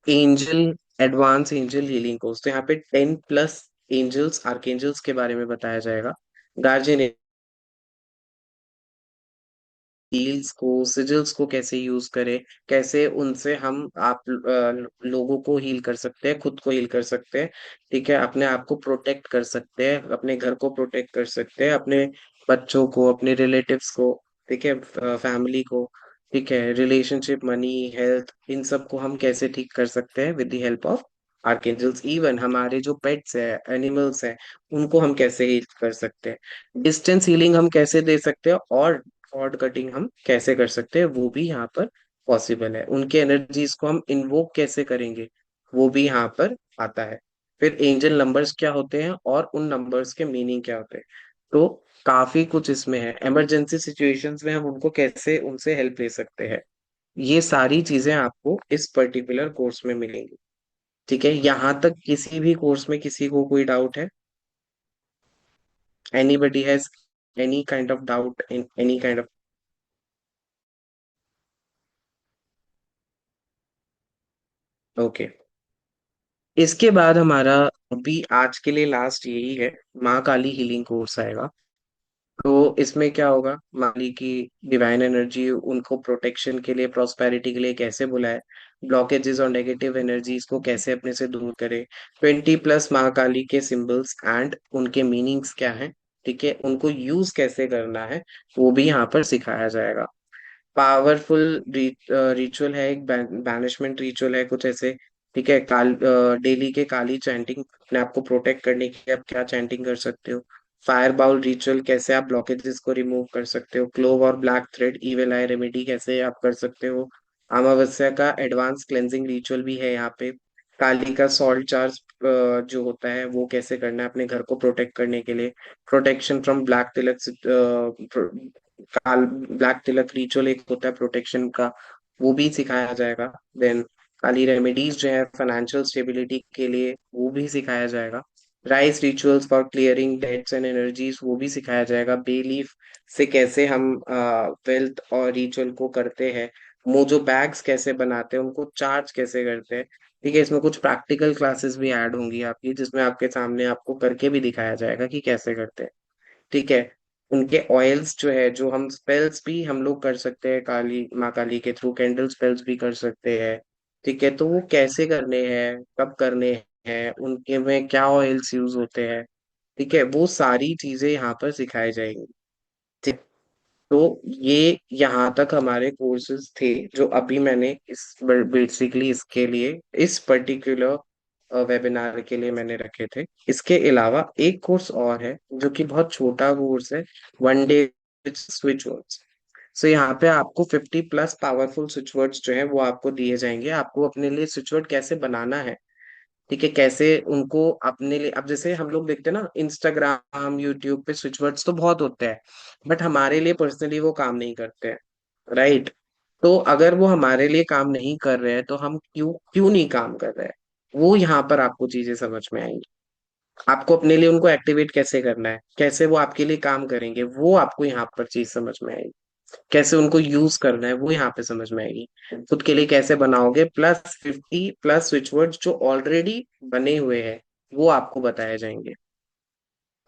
S2: angel, advance angel healing course. तो यहाँ पे 10+ एंजल्स, आर्कएंजल्स के बारे में बताया जाएगा। गार्जियन हील्स को, सिजल्स को कैसे यूज करें, कैसे उनसे हम आप लोगों को हील कर सकते हैं, खुद को हील कर सकते हैं। ठीक है, अपने आप को प्रोटेक्ट कर सकते हैं, अपने घर को प्रोटेक्ट कर सकते हैं, अपने बच्चों को, अपने रिलेटिव्स को, ठीक है, फैमिली को। ठीक है, रिलेशनशिप, मनी, हेल्थ, इन सब को हम कैसे ठीक कर सकते हैं with the help of archangels. Even हमारे जो पेट्स है, एनिमल्स हैं, उनको हम कैसे हील कर सकते हैं, डिस्टेंस हीलिंग हम कैसे दे सकते हैं, और कॉर्ड कटिंग हम कैसे कर सकते हैं, वो भी यहाँ पर पॉसिबल है। उनके एनर्जीज को हम इन्वोक कैसे करेंगे, वो भी यहाँ पर आता है। फिर एंजल नंबर्स क्या होते हैं और उन नंबर्स के मीनिंग क्या होते हैं। तो काफी कुछ इसमें है। इमरजेंसी सिचुएशंस में हम उनको कैसे, उनसे हेल्प ले सकते हैं, ये सारी चीजें आपको इस पर्टिकुलर कोर्स में मिलेंगी। ठीक है, यहाँ तक किसी भी कोर्स में किसी को कोई डाउट है? Anybody has any kind of doubt in any kind of? Okay, इसके बाद हमारा अभी आज के लिए लास्ट यही है, माँ काली हीलिंग कोर्स आएगा। तो इसमें क्या होगा, माँ काली की डिवाइन एनर्जी उनको प्रोटेक्शन के लिए, प्रॉस्पेरिटी के लिए कैसे बुलाए, ब्लॉकेजेस और नेगेटिव एनर्जीज को कैसे अपने से दूर करे, 20+ माँ काली के सिंबल्स एंड उनके मीनिंग्स क्या हैं, ठीक है, उनको यूज कैसे करना है, वो भी यहाँ पर सिखाया जाएगा। पावरफुल रिचुअल है, एक बैनिशमेंट रिचुअल है कुछ ऐसे। ठीक है, डेली के काली चैंटिंग, अपने आप को प्रोटेक्ट करने के लिए आप क्या चैंटिंग कर सकते हो। फायर बाउल रिचुअल, कैसे आप ब्लॉकेजेस को रिमूव कर सकते हो। क्लोव और ब्लैक थ्रेड इविल आई रेमेडी कैसे आप कर सकते हो। अमावस्या का एडवांस क्लेंजिंग रिचुअल भी है यहाँ पे। काली का सॉल्ट चार्ज जो होता है वो कैसे करना है अपने घर को प्रोटेक्ट करने के लिए। प्रोटेक्शन फ्रॉम ब्लैक तिलक, काल ब्लैक तिलक रिचुअल एक होता है प्रोटेक्शन का, वो भी सिखाया जाएगा। देन काली रेमेडीज जो है फाइनेंशियल स्टेबिलिटी के लिए, वो भी सिखाया जाएगा। Rice rituals for clearing debts and energies, वो भी सिखाया जाएगा। बे लीफ से कैसे हम वेल्थ और रिचुअल को करते हैं। मोजो बैग्स कैसे बनाते हैं, उनको चार्ज कैसे करते हैं। ठीक है, इसमें कुछ प्रैक्टिकल क्लासेस भी ऐड होंगी आपकी, जिसमें आपके सामने आपको करके भी दिखाया जाएगा कि कैसे करते हैं। ठीक है, उनके ऑयल्स जो है, जो हम स्पेल्स भी हम लोग कर सकते हैं काली माँ काली के थ्रू, कैंडल स्पेल्स भी कर सकते हैं। ठीक है, तो वो कैसे करने हैं, कब करने हैं, उनके में क्या ऑयल्स यूज होते हैं, ठीक है, वो सारी चीजें यहाँ पर सिखाई जाएंगी। ठीक, तो ये यहाँ तक हमारे कोर्सेज थे जो अभी मैंने इस बेसिकली इसके लिए, इस पर्टिकुलर वेबिनार के लिए मैंने रखे थे। इसके अलावा एक कोर्स और है जो कि बहुत छोटा कोर्स है, 1 डे स्विच वर्ड्स। सो यहाँ पे आपको 50+ पावरफुल स्विच वर्ड्स जो है वो आपको दिए जाएंगे। आपको अपने लिए स्विच वर्ड कैसे बनाना है, ठीक है, कैसे उनको अपने लिए, अब जैसे हम लोग देखते हैं ना इंस्टाग्राम, यूट्यूब पे स्विच वर्ड्स तो बहुत होते हैं, बट हमारे लिए पर्सनली वो काम नहीं करते हैं, राइट। तो अगर वो हमारे लिए काम नहीं कर रहे हैं तो हम क्यों क्यों नहीं काम कर रहे हैं, वो यहाँ पर आपको चीजें समझ में आएंगी। आपको अपने लिए उनको एक्टिवेट कैसे करना है, कैसे वो आपके लिए काम करेंगे, वो आपको यहाँ पर चीज समझ में आएगी। कैसे उनको यूज करना है वो यहाँ पे समझ में आएगी। खुद के लिए कैसे बनाओगे, +50 स्विच वर्ड्स जो ऑलरेडी बने हुए हैं वो आपको बताए जाएंगे।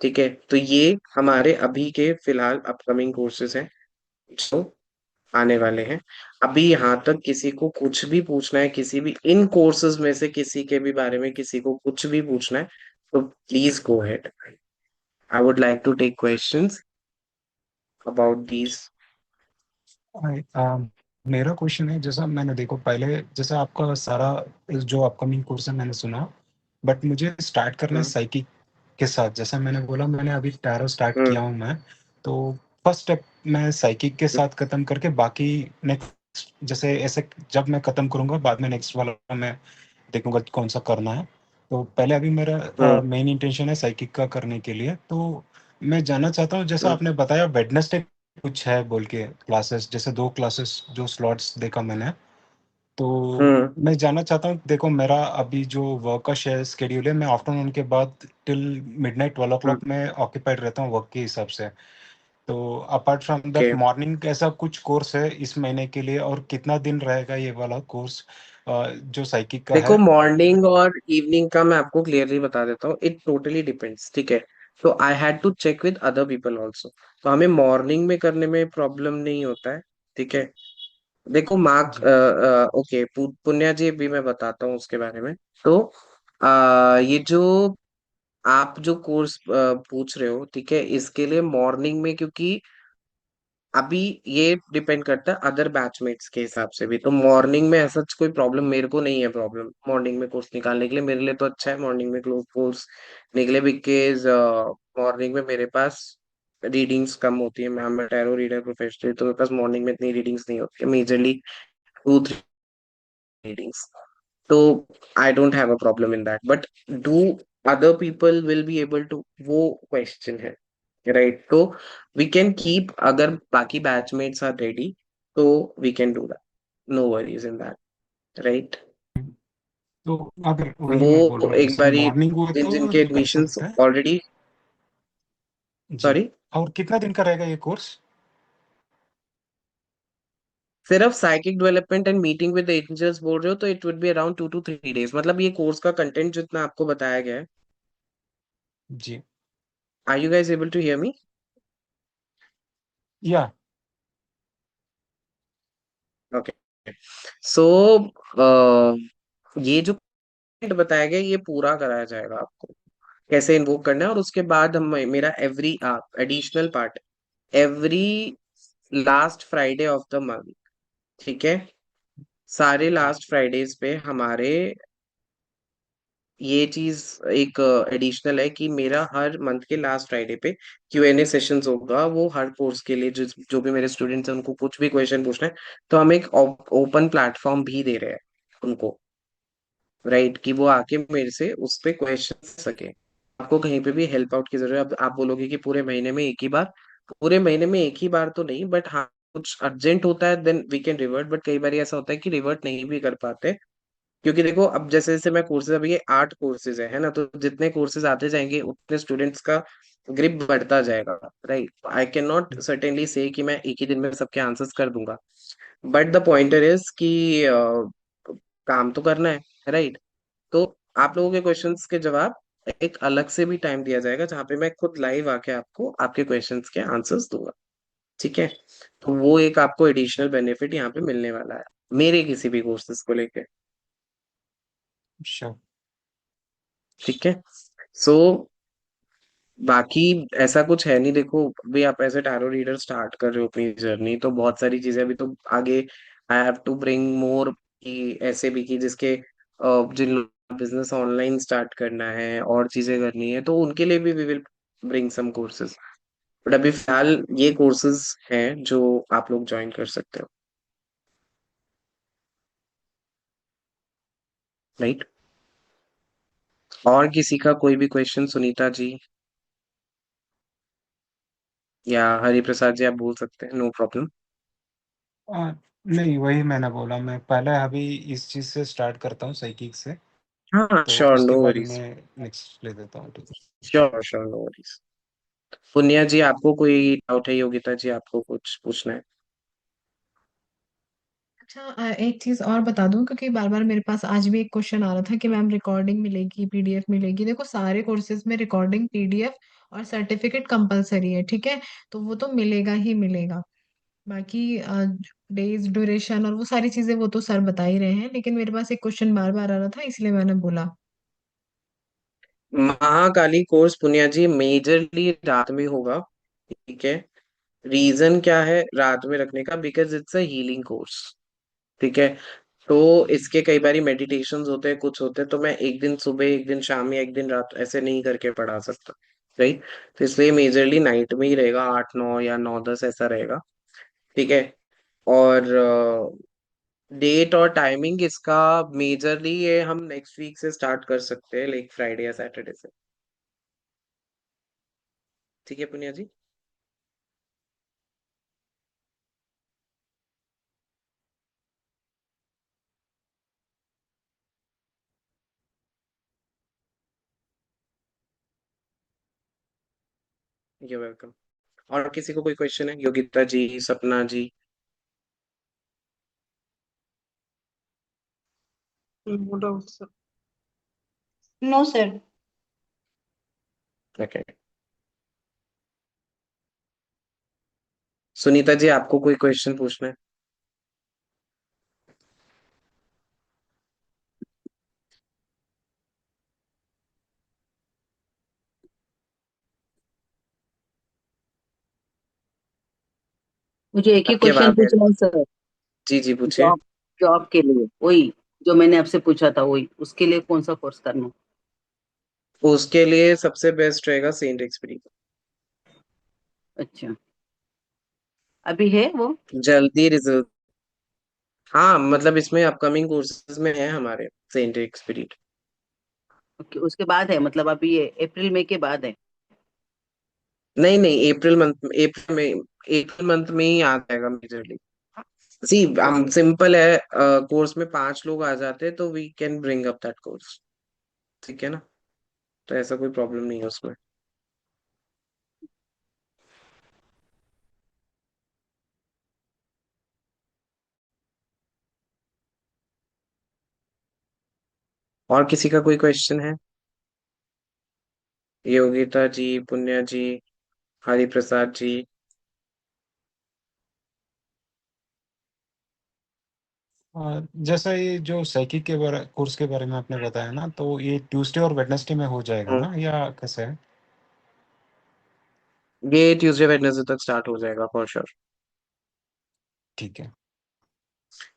S2: ठीक है, तो ये हमारे अभी के फिलहाल अपकमिंग कोर्सेज हैं जो आने वाले हैं। अभी यहाँ तक किसी को कुछ भी पूछना है, किसी भी इन कोर्सेज में से किसी के भी बारे में किसी को कुछ भी पूछना है, तो please go head. I would like to take questions about these.
S4: मेरा क्वेश्चन है, जैसा मैंने देखो पहले, जैसा आपका सारा जो अपकमिंग कोर्स है मैंने सुना, बट मुझे स्टार्ट करना है
S2: हम्म।
S4: साइकिक के साथ। जैसा मैंने बोला, मैंने अभी टैरो स्टार्ट
S2: हम्म।
S4: किया हूँ मैं। तो फर्स्ट स्टेप मैं साइकिक के साथ खत्म करके बाकी नेक्स्ट, जैसे ऐसे जब मैं खत्म करूंगा बाद में नेक्स्ट वाला मैं देखूंगा कौन सा करना है। तो पहले अभी मेरा
S2: हम्म।
S4: मेन इंटेंशन है साइकिक का करने के लिए। तो मैं जानना चाहता हूँ, जैसा
S2: हम्म।
S4: आपने बताया वेडनेसडे कुछ है बोल के क्लासेस, जैसे 2 क्लासेस जो स्लॉट्स देखा मैंने। तो
S2: हम्म।
S4: मैं जानना चाहता हूँ, देखो मेरा अभी जो वर्क का शेड्यूल है, मैं आफ्टरनून के बाद टिल मिडनाइट 12 o'clock में ऑक्यूपाइड रहता हूँ वर्क के हिसाब से। तो apart from that
S2: okay,
S4: morning ऐसा कुछ कोर्स है इस महीने के लिए, और कितना दिन रहेगा ये वाला कोर्स जो साइकिक का
S2: देखो
S4: है?
S2: मॉर्निंग और इवनिंग का मैं आपको क्लियरली बता देता हूँ, इट टोटली डिपेंड्स। ठीक है, तो I had to check with other people also. तो हमें मॉर्निंग में करने में प्रॉब्लम नहीं होता है। ठीक है, देखो मार्क,
S4: जी।
S2: ओके, पुण्या जी भी मैं बताता हूँ उसके बारे में। तो ये जो आप जो कोर्स पूछ रहे हो, ठीक है, इसके लिए मॉर्निंग में, क्योंकि अभी ये डिपेंड करता है अदर बैचमेट्स के हिसाब से भी। तो मॉर्निंग में ऐसा कोई प्रॉब्लम मेरे को नहीं है, प्रॉब्लम मॉर्निंग में कोर्स निकालने के लिए मेरे लिए तो अच्छा है मॉर्निंग में कोर्स निकले, बिकॉज मॉर्निंग में मेरे पास रीडिंग्स कम होती है। मैं टैरो रीडर प्रोफेशनल, तो मेरे पास मॉर्निंग में इतनी रीडिंग्स नहीं होती है, मेजरली 2-3 रीडिंग्स। तो I don't have a problem in that, but do other people will be able to, वो क्वेश्चन है, राइट? तो वी कैन कीप, अगर बाकी बैचमेट्स आर रेडी तो we can do that, no worries in that, right?
S4: तो अगर वही मैं बोल
S2: वो
S4: रहा हूँ,
S2: एक
S4: जैसे
S2: बारी
S4: मॉर्निंग हुआ
S2: जिन
S4: तो
S2: जिनके
S4: कर
S2: एडमिशंस
S4: सकते हैं।
S2: ऑलरेडी,
S4: जी।
S2: सॉरी,
S4: और कितना दिन का रहेगा ये कोर्स?
S2: सिर्फ psychic development and meeting with angels बोल रहे हो तो it would be around 2 to 3 days। मतलब ये कोर्स का कंटेंट जितना आपको बताया गया है,
S4: जी।
S2: Are you guys able to hear me?
S4: Yeah.
S2: Okay, सो ये जो content बताया गया ये पूरा कराया जाएगा आपको, कैसे इन्वोक करना है। और उसके बाद हम, मेरा every additional part, every last Friday of the month, ठीक है, सारे लास्ट फ्राइडेज पे हमारे ये चीज एक एडिशनल है कि मेरा हर मंथ के लास्ट फ्राइडे पे Q&A सेशंस होगा। वो हर कोर्स के लिए जो भी मेरे स्टूडेंट्स हैं उनको कुछ भी क्वेश्चन पूछना है, तो हम एक ओपन प्लेटफॉर्म भी दे रहे हैं उनको, राइट, कि वो आके मेरे से उस पे क्वेश्चन सके। आपको कहीं पे भी हेल्प आउट की जरूरत है, अब आप बोलोगे कि पूरे महीने में एक ही बार, पूरे महीने में एक ही बार तो नहीं, बट हाँ कुछ अर्जेंट होता है then we can revert, but कई बार ऐसा होता है कि रिवर्ट नहीं भी कर पाते। क्योंकि देखो अब जैसे जैसे मैं कोर्सेज, अभी ये 8 कोर्सेज है ना, तो जितने कोर्सेज आते जाएंगे उतने स्टूडेंट्स का ग्रिप बढ़ता जाएगा, right? I can not certainly से कि मैं एक ही दिन में सबके आंसर्स कर दूंगा, बट द पॉइंटर इज कि काम तो करना है, राइट? तो आप लोगों के क्वेश्चंस के जवाब एक अलग से भी टाइम दिया जाएगा जहाँ पे मैं खुद लाइव आके आपको आपके क्वेश्चंस के आंसर्स दूंगा। ठीक है, तो वो एक आपको एडिशनल बेनिफिट यहाँ पे मिलने वाला है मेरे किसी भी कोर्सेज को लेके।
S4: श्योर।
S2: ठीक है, सो बाकी ऐसा कुछ है नहीं। देखो अभी आप ऐसे टैरो रीडर स्टार्ट कर रहे हो अपनी जर्नी, तो बहुत सारी चीजें अभी तो आगे I have to bring more, कि ऐसे भी कि जिसके जिन लोग बिजनेस ऑनलाइन स्टार्ट करना है और चीजें करनी है तो उनके लिए भी we will bring some courses. But अभी फिलहाल ये कोर्सेज हैं जो आप लोग ज्वाइन कर सकते हो, राइट? और किसी का कोई भी क्वेश्चन, सुनीता जी या हरि प्रसाद जी, आप बोल सकते हैं, नो प्रॉब्लम।
S4: आ, नहीं, वही मैंने बोला, मैं पहले अभी इस चीज से स्टार्ट करता हूँ साइकिक से।
S2: हाँ
S4: तो
S2: श्योर,
S4: उसके
S2: नो
S4: बाद
S2: वरीज,
S4: मैं नेक्स्ट ले देता हूँ, ठीक है।
S2: Sure sure, no worries. Punya ji आपको कोई डाउट है? योगिता जी आपको कुछ पूछना है?
S1: अच्छा, एक चीज और बता दूं, क्योंकि बार बार मेरे पास आज भी एक क्वेश्चन आ रहा था कि मैम रिकॉर्डिंग मिलेगी, पीडीएफ मिलेगी। देखो, सारे कोर्सेज में रिकॉर्डिंग, पीडीएफ और सर्टिफिकेट कंपलसरी है, ठीक है। तो वो तो मिलेगा ही मिलेगा। बाकी डेज ड्यूरेशन और वो सारी चीजें वो तो सर बता ही रहे हैं, लेकिन मेरे पास एक क्वेश्चन बार बार आ रहा था, इसलिए मैंने बोला।
S2: महाकाली कोर्स पुनिया जी मेजरली रात में होगा, ठीक है। रीजन क्या है रात में रखने का? Because it's a healing course, ठीक है। तो इसके कई बारी मेडिटेशंस होते हैं, कुछ होते हैं, तो मैं एक दिन सुबह एक दिन शाम या एक दिन रात ऐसे नहीं करके पढ़ा सकता, राइट। तो इसलिए मेजरली नाइट में ही रहेगा, 8 9 या 9 10 ऐसा रहेगा, ठीक है। और डेट और टाइमिंग इसका मेजरली ये हम नेक्स्ट वीक से स्टार्ट कर सकते हैं, लाइक फ्राइडे या सैटरडे से, ठीक है पुनिया जी। ये वेलकम। और किसी को कोई क्वेश्चन है? Yogita ji, Sapna ji.
S5: No doubt sir. No sir.
S2: Okay. Sunita ji, आपको कोई क्वेश्चन पूछना है?
S6: मुझे एक ही
S2: आपकी
S6: क्वेश्चन
S2: आवाज है।
S6: पूछना है सर।
S2: जी जी पूछिए।
S6: जॉब जॉब के लिए वही जो मैंने आपसे पूछा था, वही उसके लिए कौन सा कोर्स करना है?
S2: उसके लिए सबसे बेस्ट रहेगा सेंट एक्सपीरियंस।
S6: अच्छा, अभी है वो?
S2: जल्दी रिजल्ट। हाँ, मतलब इसमें अपकमिंग कोर्सेज में है हमारे सेंट एक्सपीरियंस।
S6: ओके, उसके बाद है मतलब अभी ये अप्रैल मई के बाद है?
S2: नहीं नहीं, अप्रैल मंथ में ही आ जाएगा मेजरली। सी हम
S6: ओके।
S2: सिंपल है, कोर्स में 5 लोग आ जाते हैं तो we can bring up that course, ठीक है ना। तो ऐसा कोई प्रॉब्लम नहीं है उसमें। और किसी का कोई क्वेश्चन है? योगिता जी, पुण्या जी, हरि प्रसाद जी।
S4: जैसा ये जो साइकिक के बारे कोर्स के बारे में आपने बताया ना, तो ये ट्यूसडे और वेडनेसडे में हो जाएगा
S2: हम्म,
S4: ना, या कैसे है?
S2: ये ट्यूसडे वेडनेसडे तक स्टार्ट हो जाएगा फॉर श्योर।
S4: ठीक है।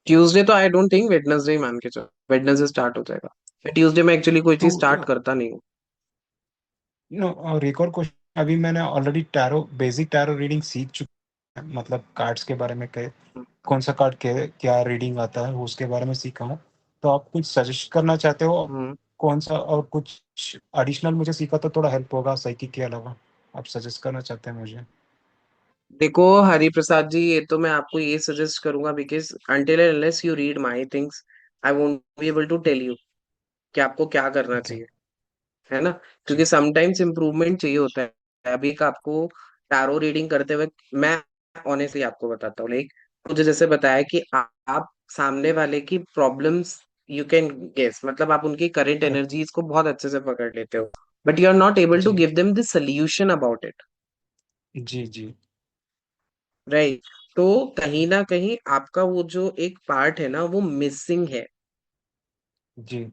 S2: ट्यूसडे तो आई डोंट थिंक, वेडनेसडे ही मान के चलो, वेडनेसडे स्टार्ट हो जाएगा। मैं ट्यूसडे में एक्चुअली कोई
S4: तो
S2: चीज स्टार्ट करता नहीं हूँ।
S4: नो, और एक और क्वेश्चन, अभी मैंने already tarot basic tarot reading सीख चुका है, मतलब कार्ड्स के बारे में कौन सा कार्ड के क्या रीडिंग आता है वो उसके बारे में सीखा हूँ। तो आप कुछ सजेस्ट करना चाहते हो
S2: हम्म।
S4: कौन सा, और कुछ एडिशनल मुझे सीखा तो थोड़ा हेल्प होगा साइकिक के अलावा, आप सजेस्ट करना चाहते हैं मुझे?
S2: देखो हरि प्रसाद जी, ये तो मैं आपको ये सजेस्ट करूंगा, because until unless you read my things I won't be able to tell you कि आपको क्या करना
S4: ठीक है।
S2: चाहिए, है ना। क्योंकि
S4: जी।
S2: समटाइम्स इम्प्रूवमेंट चाहिए होता है। अभी का आपको टैरो रीडिंग करते हुए मैं ऑनेस्टली आपको बताता हूँ, लाइक मुझे जैसे बताया कि आप सामने वाले की प्रॉब्लम्स यू कैन गेस, मतलब आप उनकी करंट
S4: करेक्ट।
S2: एनर्जीज को बहुत अच्छे से पकड़ लेते हो, but you are not able to
S4: जी
S2: give them the solution about it,
S4: जी जी
S2: राइट। तो कहीं ना कहीं आपका वो जो एक पार्ट है ना वो मिसिंग है,
S4: जी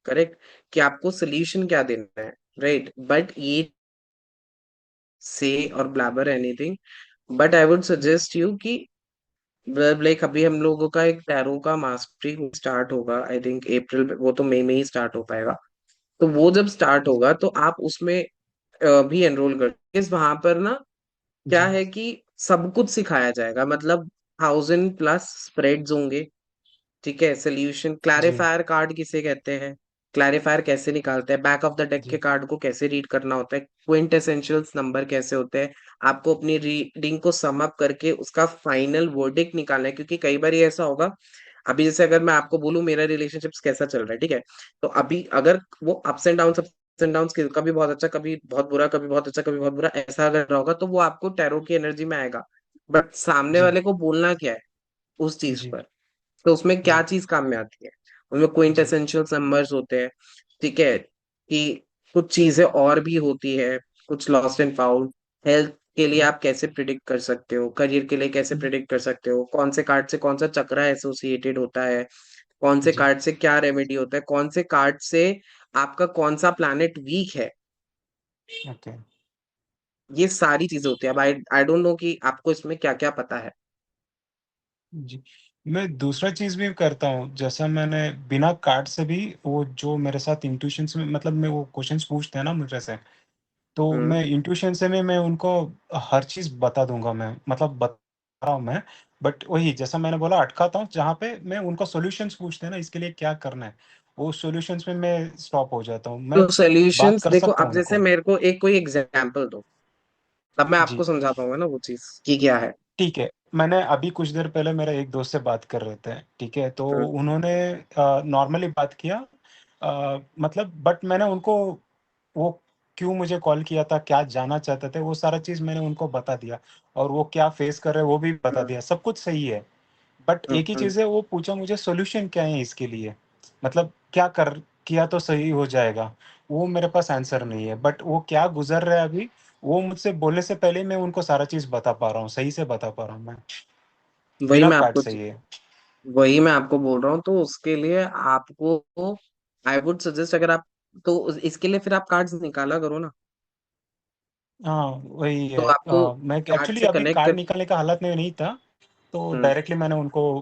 S2: करेक्ट। कि आपको सोल्यूशन क्या देना है, राइट। बट ये से और blabber anything, but I would suggest you कि लाइक अभी हम लोगों का एक टैरो का मास्टरी स्टार्ट होगा, आई थिंक अप्रैल, वो तो मई में ही स्टार्ट हो पाएगा। तो वो जब स्टार्ट होगा तो आप उसमें भी एनरोल कर, इस वहां पर ना क्या
S4: जी
S2: है कि सब कुछ सिखाया जाएगा, मतलब 1000+ स्प्रेड्स होंगे, ठीक है। सोल्यूशन,
S4: जी
S2: क्लैरिफायर कार्ड किसे कहते हैं, क्लैरिफायर कैसे निकालते हैं, बैक ऑफ द डेक के
S4: जी
S2: कार्ड को कैसे रीड करना होता है, क्विंट एसेंशियल्स नंबर कैसे होते हैं, आपको अपनी रीडिंग को सम अप करके उसका फाइनल वर्डिक्ट निकालना है। क्योंकि कई बार ये ऐसा होगा, अभी जैसे अगर मैं आपको बोलूं मेरा रिलेशनशिप कैसा चल रहा है, ठीक है। तो अभी अगर वो अप्स एंड डाउन कभी बहुत अच्छा, कभी बहुत बुरा, कभी बहुत अच्छा, कभी बहुत बुरा, ऐसा अगर रहा होगा तो वो आपको टैरो की एनर्जी में आएगा, बट सामने
S4: जी
S2: वाले को बोलना क्या है उस चीज
S4: जी
S2: पर, तो उसमें क्या
S4: जी
S2: चीज काम में आती है? उसमें
S4: जी
S2: क्विंटेसेंशियल नंबर्स होते हैं, ठीक है, कि कुछ चीजें और भी होती है, कुछ लॉस्ट एंड फाउंड। हेल्थ के लिए आप कैसे प्रिडिक्ट कर सकते हो, करियर के लिए कैसे प्रिडिक्ट कर सकते हो, कौन से कार्ड से कौन सा चक्रा एसोसिएटेड होता है, कौन से
S4: जी
S2: कार्ड से क्या रेमेडी होता है, कौन से कार्ड से आपका कौन सा प्लैनेट वीक है,
S4: ओके
S2: ये सारी चीजें होती है। अब आई आई डोंट नो कि आपको इसमें क्या क्या पता है।
S4: जी। मैं दूसरा चीज भी करता हूँ, जैसा मैंने बिना कार्ड से भी, वो जो मेरे साथ इंट्यूशंस में, मतलब मैं वो क्वेश्चंस पूछते हैं ना मुझे से, तो
S2: हम्म।
S4: मैं इंट्यूशन से में मैं उनको हर चीज बता दूंगा, मैं मतलब बता रहा हूँ मैं। बट वही जैसा मैंने बोला, अटकाता हूँ जहाँ पे मैं उनको सॉल्यूशंस पूछते हैं ना, इसके लिए क्या करना है, वो सॉल्यूशंस में मैं स्टॉप हो जाता हूँ। मैं
S2: तो
S4: बात
S2: सॉल्यूशंस
S4: कर
S2: देखो,
S4: सकता
S2: अब
S4: हूँ
S2: जैसे
S4: उनको।
S2: मेरे को एक कोई एग्जांपल दो, तब मैं आपको
S4: जी
S2: समझा पाऊंगा ना वो चीज कि क्या है।
S4: ठीक है। मैंने अभी कुछ देर पहले मेरे एक दोस्त से बात कर रहे थे, ठीक है, तो
S2: हम्म।
S4: उन्होंने नॉर्मली बात किया, मतलब बट मैंने उनको वो क्यों मुझे कॉल किया था, क्या जानना चाहते थे, वो सारा चीज़ मैंने उनको बता दिया, और वो क्या फेस कर रहे हैं वो भी बता
S2: हम्म।
S4: दिया, सब कुछ सही है। बट एक ही
S2: हम्म।
S4: चीज़ है, वो पूछा मुझे सॉल्यूशन क्या है इसके लिए, मतलब क्या कर किया तो सही हो जाएगा। वो मेरे पास आंसर नहीं है, बट वो क्या गुजर रहा है अभी, वो मुझसे बोलने से पहले मैं उनको सारा चीज़ बता पा रहा हूँ, सही से बता पा रहा हूँ मैं,
S2: वही
S4: बिना
S2: मैं
S4: कार्ड
S2: आपको
S4: से ये।
S2: वही मैं आपको बोल रहा हूँ, तो उसके लिए आपको आई वुड सजेस्ट, अगर आप, तो इसके लिए फिर आप कार्ड्स निकाला करो ना।
S4: हाँ वही
S2: तो
S4: है।
S2: आपको
S4: मैं
S2: कार्ड
S4: एक्चुअली
S2: से
S4: अभी
S2: कनेक्ट
S4: कार्ड
S2: कर।
S4: निकालने का हालत में नहीं था, तो
S2: हम्म।
S4: डायरेक्टली मैंने उनको